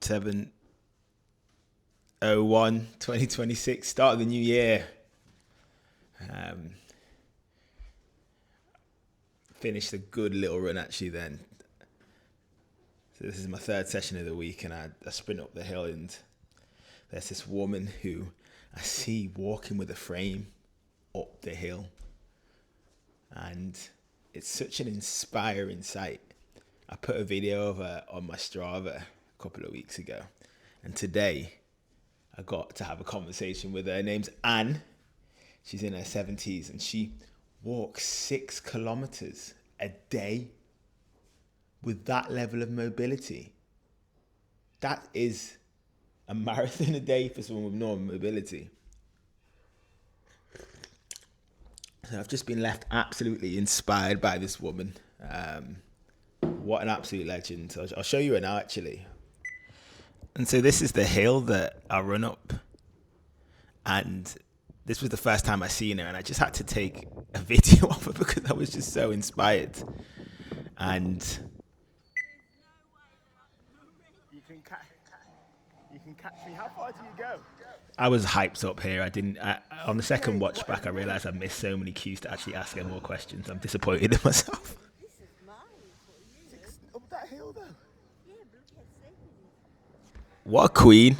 7/01/2026, start of the new year. Finished a good little run actually then. So this is my third session of the week, and I sprint up the hill, and there's this woman who I see walking with a frame up the hill, and it's such an inspiring sight. I put a video of her on my Strava a couple of weeks ago, and today I got to have a conversation with her. Her name's Anne. She's in her 70s, and she walks 6 kilometers a day with that level of mobility. That is a marathon a day for someone with normal mobility. So I've just been left absolutely inspired by this woman. What an absolute legend. I'll show you her now, actually. And so this is the hill that I run up. And this was the first time I seen her, and I just had to take a video of her because I was just so inspired. And You can catch me. How far do you go? I was hyped up here. On the second watch back, I realised I missed so many cues to actually ask her more questions. I'm disappointed in myself. This is mine. Up that hill though. Yeah, but look how safe it is. What a queen.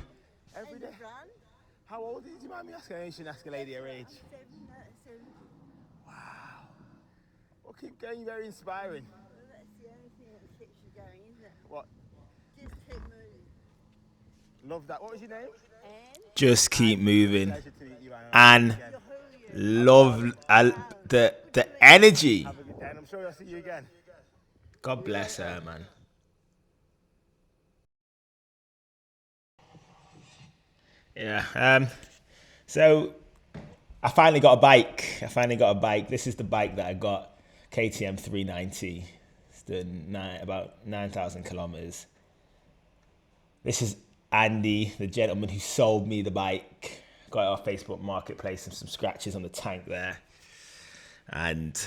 Every And day. the brand, How old are you? Do you mind me asking? You shouldn't ask a lady her age. I'm 70. Well, keep going. You're very inspiring. Well, that's the only thing that keeps you going, isn't it? What? Just keep moving. Love that. What was your name? And Just keep moving. Pleasure to meet you, Anna. And Again. love the energy. Have a good day, and I'm sure I'll see you again. God bless her, man. Yeah. So I finally got a bike. This is the bike that I got. KTM 390. It's done about 9,000 kilometers. This is Andy, the gentleman who sold me the bike. Got it off Facebook Marketplace, and some scratches on the tank there. And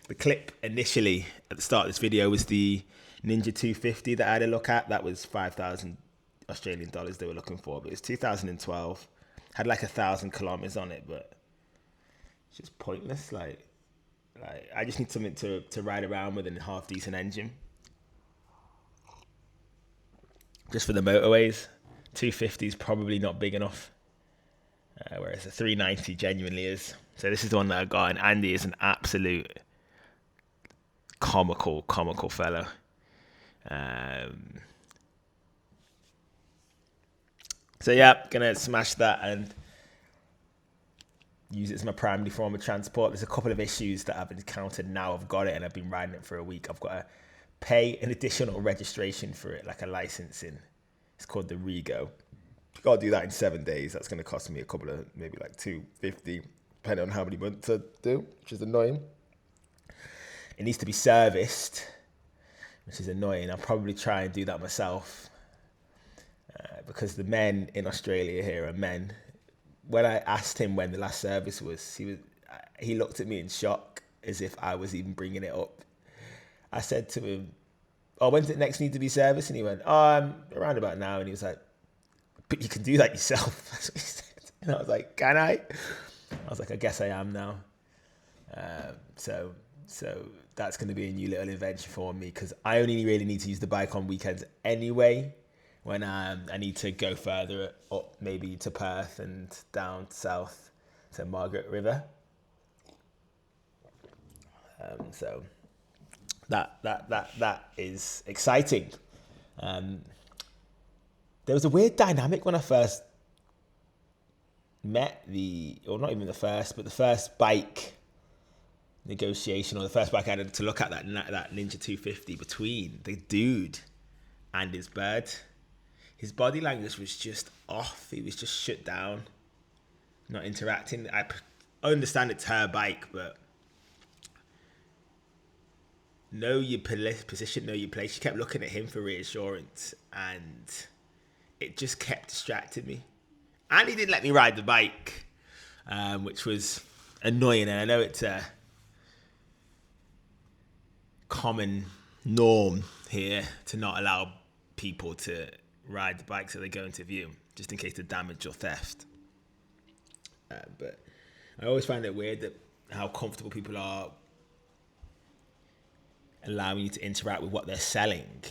the clip initially at the start of this video was the Ninja 250 that I had a look at. That was 5,000 Australian dollars they were looking for, but it was 2012. Had like 1,000 kilometers on it, but it's just pointless. Like I just need something to ride around with in a half decent engine. Just for the motorways, 250 is probably not big enough, whereas a 390 genuinely is. So this is the one that I got, and Andy is an absolute comical fellow. So yeah, gonna smash that and use it as my primary form of transport. There's a couple of issues that I've encountered now. I've got it and I've been riding it for a week. I've got to pay an additional registration for it, like a licensing. It's called the Rego. You gotta do that in 7 days. That's gonna cost me a couple of, maybe like $250, depending on how many months I do, which is annoying. It needs to be serviced, which is annoying. I'll probably try and do that myself, because the men in Australia here are men. When I asked him when the last service was, he looked at me in shock, as if I was even bringing it up. I said to him, "Oh, when's it next need to be serviced?" And he went, "Oh, around about now." And he was like, "But you can do that yourself." That's what he said. And I was like, "Can I?" I was like, "I guess I am now." So that's going to be a new little adventure for me, because I only really need to use the bike on weekends anyway, when I need to go further up, maybe to Perth and down south to Margaret River. So that is exciting. There was a weird dynamic when I first met not even the first, but the first bike negotiation, or the first bike I had to look at, that Ninja 250, between the dude and his bird. His body language was just off. He was just shut down, not interacting. I understand it's her bike, but know your position, know your place. She kept looking at him for reassurance, and it just kept distracting me. And he didn't let me ride the bike, which was annoying. And I know it's a common norm here to not allow people to ride the bikes that they go into view, just in case of damage or theft. But I always find it weird that how comfortable people are allowing you to interact with what they're selling.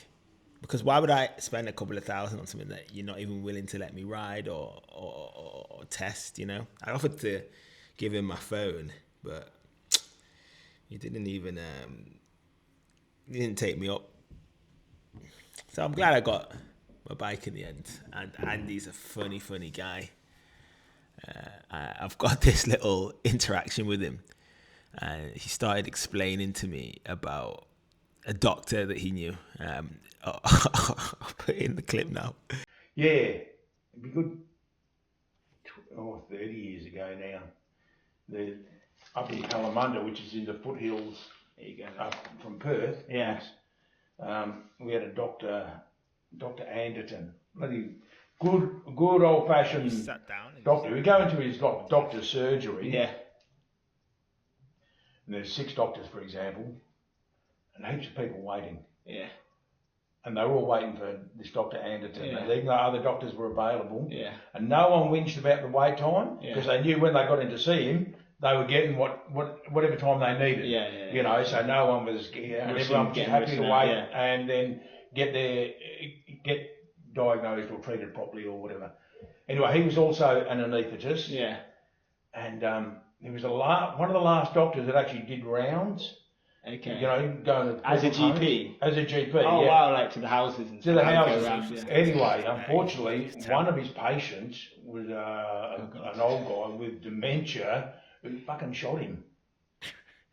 Because why would I spend a couple of thousand on something that you're not even willing to let me ride or test, you know? I offered to give him my phone, but he didn't even, he didn't take me up. So I'm glad I got my bike in the end. And Andy's a funny, funny guy. I've got this little interaction with him. And he started explaining to me about a doctor that he knew. I'll put it in the clip now. Yeah, it'd be good. 30 years ago now. Up in Kalamunda, which is in the foothills up from Perth. Yeah. We had a Dr. Anderton. Bloody good old fashioned Sat down. doctor. We go into his doctor's surgery. Yeah. And there's 6 doctors, for example, and heaps of people waiting. Yeah. And they were all waiting for this Dr. Anderton. Yeah. And even though other doctors were available. Yeah. And no one whinged about the wait time Yeah. because they knew when they got in to see him, they were getting whatever time they needed. Yeah, yeah, You know, so no one was, and everyone was just happy to wait and then get diagnosed or treated properly or whatever. Anyway, he was also an anaesthetist. Yeah. And he was one of the last doctors that actually did rounds. Okay. You know, going to As a homes. GP? As a GP. Oh, yeah. wow, like to the houses and To the stuff. houses. Around, yeah. Anyway, unfortunately, one of his patients was an old guy with dementia who fucking shot him.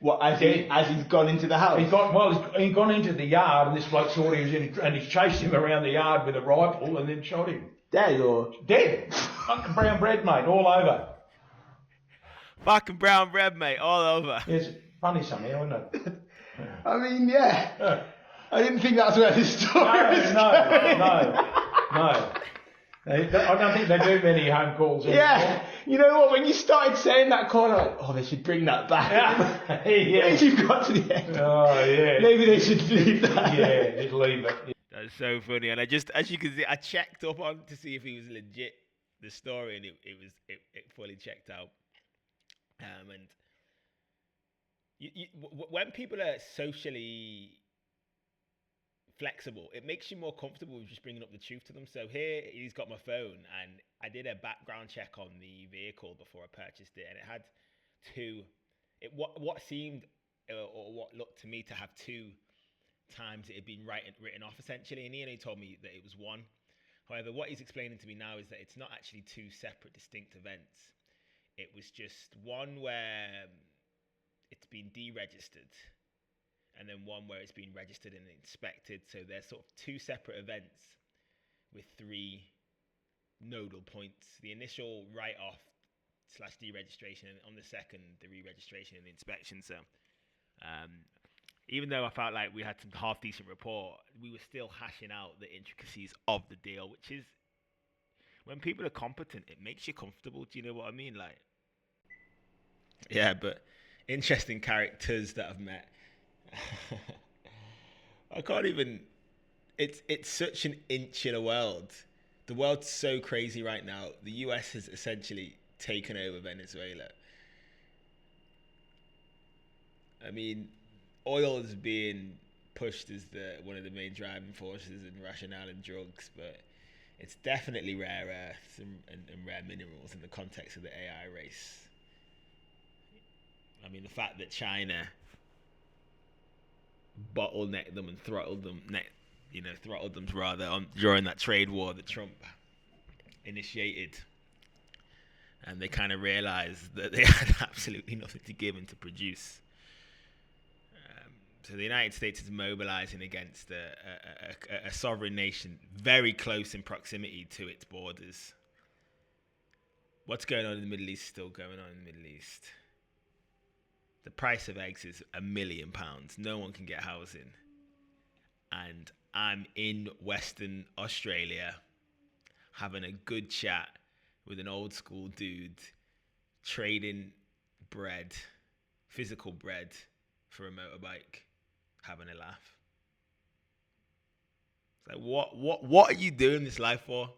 What, as he's gone into the house? He'd gone into the yard and this bloke saw he was in, and he chased him around the yard with a rifle and then shot him. Dead or? Dead. Fucking brown bread, mate, all over. Fucking brown bread, mate, all over. It's funny somehow, isn't it? I mean, yeah. I didn't think that's where the story was No. going. I don't think they do many home calls anymore. Yeah. You know what, when you started saying that call, I'm like, oh, they should bring that back. Yeah. Once you've got to the end. Oh, yeah. Maybe they should leave that. Yeah, just leave it. That's so funny, and I just, as you can see, I checked up on to see if he was legit, the story, and it fully checked out. And when people are socially flexible, it makes you more comfortable with just bringing up the truth to them. So here, he's got my phone, and I did a background check on the vehicle before I purchased it, and it had what seemed or what looked to me to have 2 times it had been written off essentially, and he only told me that it was 1. However, what he's explaining to me now is that it's not actually 2 separate distinct events. It was just one where it's been deregistered, and then one where it's been registered and inspected. So they're sort of 2 separate events with 3 nodal points. The initial write-off / deregistration, and on the second, the re-registration and the inspection. So even though I felt like we had some half-decent rapport, we were still hashing out the intricacies of the deal, which is, when people are competent, it makes you comfortable. Do you know what I mean? Like, yeah, but interesting characters that I've met. I can't even. It's such an inch in a world. The world's so crazy right now. The US has essentially taken over Venezuela. I mean, oil is being pushed as one of the main driving forces and rationale in drugs, but it's definitely rare earths and rare minerals in the context of the AI race. I mean, the fact that China bottlenecked them and throttled them during that trade war that Trump initiated, and they kind of realized that they had absolutely nothing to give and to produce. So the United States is mobilizing against a sovereign nation very close in proximity to its borders. What's going on in the Middle East is still going on in the Middle East. The price of eggs is £1 million. No one can get housing. And I'm in Western Australia having a good chat with an old school dude trading bread, physical bread, for a motorbike, having a laugh. It's like, what are you doing this life for?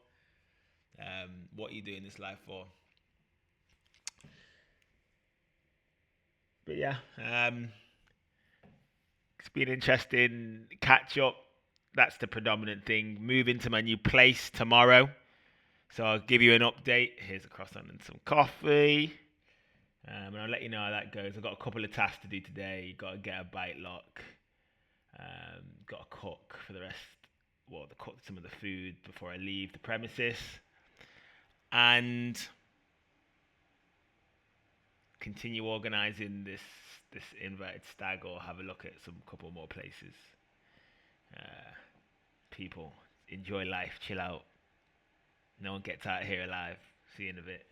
What are you doing this life for? But yeah, it's been interesting. Catch up. That's the predominant thing. Move into my new place tomorrow. So I'll give you an update. Here's a croissant and some coffee. And I'll let you know how that goes. I've got a couple of tasks to do today. Got to get a bite lock. Got to cook for the rest. Well, cook some of the food before I leave the premises. And continue organising this invited stag, or have a look at some couple more places. People, enjoy life, chill out. No one gets out of here alive. See you in a bit.